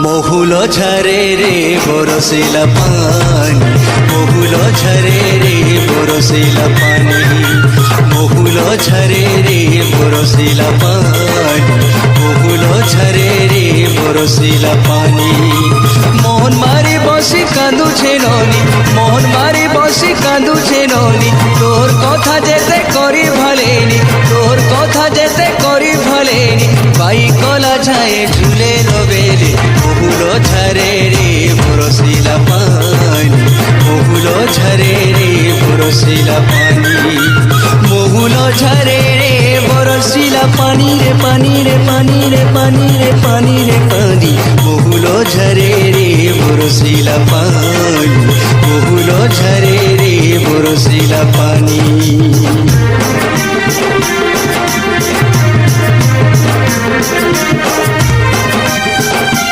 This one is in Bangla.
মহুল ঝরে রে বরসিলা পানি, মহুল ঝরে রে বরসিলা পানি, মহুল ঝরে রে বরসিলা পানি, মহুল ঝরে রে বরসিলা পানি। মোহন মারি বসি কাঁদুছে ননি, মোহন মারি বসি কাঁদুছে ননি, তোর কথা যেতে করি ভালেনি, তোর কথা যেতে করি ভালেনি, বাই কলা ছায়ে ঝুলে রবেলে, মহুল ঝরে রে বরসিলা পানি, মহুল ঝরে রে বরসিলা পানি, মহুল ঝরে রে বরসিলা পানি রে পানি রে পানি রে পানি রে পানি রে পানি, মহুল ঝরে রে বরসিলা পানি, মহুল ঝরে রে বরসিলা পানি।